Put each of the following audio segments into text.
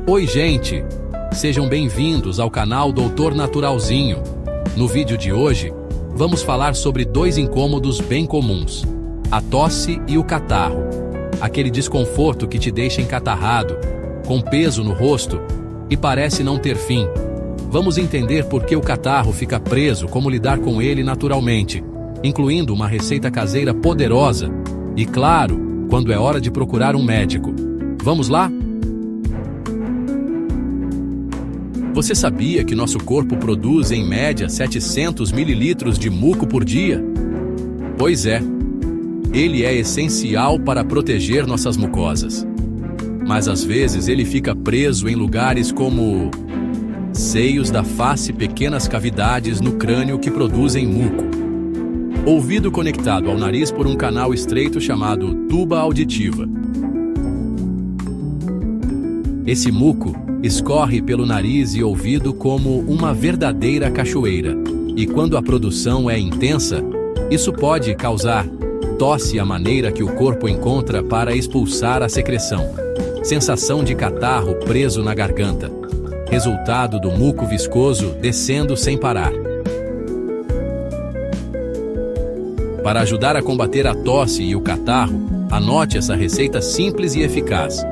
Oi, gente! Sejam bem-vindos ao canal Doutor Naturalzinho. No vídeo de hoje, vamos falar sobre dois incômodos bem comuns: a tosse e o catarro. Aquele desconforto que te deixa encatarrado, com peso no rosto e parece não ter fim. Vamos entender por que o catarro fica preso, como lidar com ele naturalmente, incluindo uma receita caseira poderosa e, claro, quando é hora de procurar um médico. Vamos lá? Você sabia que nosso corpo produz, em média, 700 mililitros de muco por dia? Pois é, ele é essencial para proteger nossas mucosas. Mas às vezes ele fica preso em lugares como seios da face, pequenas cavidades no crânio que produzem muco. Ouvido conectado ao nariz por um canal estreito chamado tuba auditiva. Esse muco escorre pelo nariz e ouvido como uma verdadeira cachoeira, e quando a produção é intensa, isso pode causar tosse, a maneira que o corpo encontra para expulsar a secreção. Sensação de catarro preso na garganta, resultado do muco viscoso descendo sem parar. Para ajudar a combater a tosse e o catarro, anote essa receita simples e eficaz.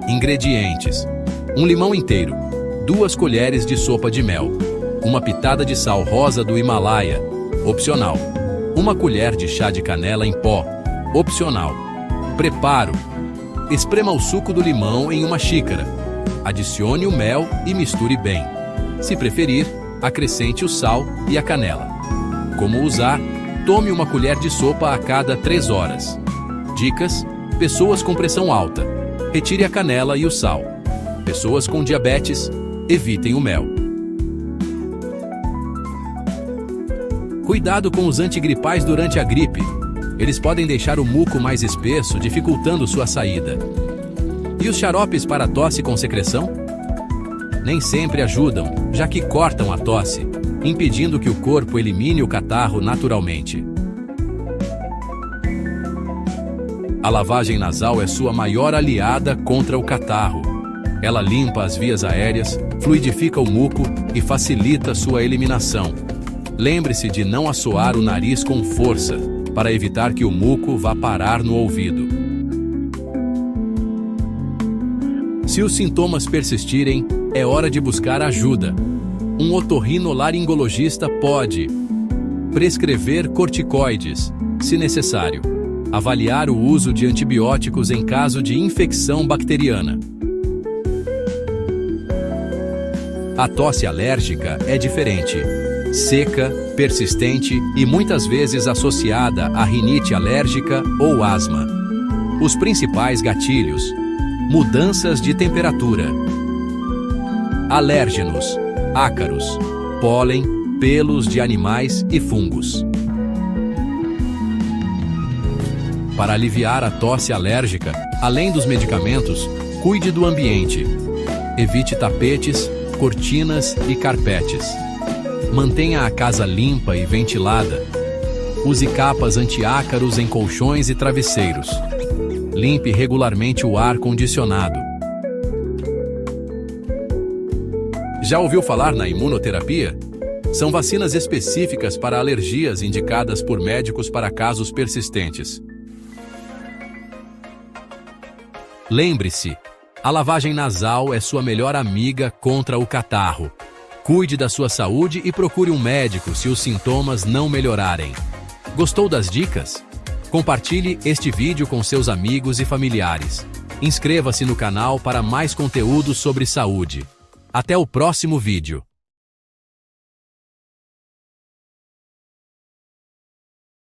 Ingredientes: 1 limão inteiro, 2 colheres de sopa de mel, uma pitada de sal rosa do Himalaia, opcional, 1 colher de chá de canela em pó, opcional. Preparo: esprema o suco do limão em uma xícara, adicione o mel e misture bem. Se preferir, acrescente o sal e a canela. Como usar? Tome 1 colher de sopa a cada 3 horas. Dicas: pessoas com pressão alta, retire a canela e o sal. Pessoas com diabetes, evitem o mel. Cuidado com os antigripais durante a gripe. Eles podem deixar o muco mais espesso, dificultando sua saída. E os xaropes para tosse com secreção? Nem sempre ajudam, já que cortam a tosse, impedindo que o corpo elimine o catarro naturalmente. A lavagem nasal é sua maior aliada contra o catarro. Ela limpa as vias aéreas, fluidifica o muco e facilita sua eliminação. Lembre-se de não assoar o nariz com força, para evitar que o muco vá parar no ouvido. Se os sintomas persistirem, é hora de buscar ajuda. Um otorrinolaringologista pode prescrever corticoides, se necessário, avaliar o uso de antibióticos em caso de infecção bacteriana. A tosse alérgica é diferente, seca, persistente e muitas vezes associada a rinite alérgica ou asma. Os principais gatilhos: mudanças de temperatura, alérgenos, ácaros, pólen, pelos de animais e fungos. Para aliviar a tosse alérgica, além dos medicamentos, cuide do ambiente. Evite tapetes, cortinas e carpetes. Mantenha a casa limpa e ventilada. Use capas anti-ácaros em colchões e travesseiros. Limpe regularmente o ar condicionado. Já ouviu falar na imunoterapia? São vacinas específicas para alergias indicadas por médicos para casos persistentes. Lembre-se, a lavagem nasal é sua melhor amiga contra o catarro. Cuide da sua saúde e procure um médico se os sintomas não melhorarem. Gostou das dicas? Compartilhe este vídeo com seus amigos e familiares. Inscreva-se no canal para mais conteúdo sobre saúde. Até o próximo vídeo.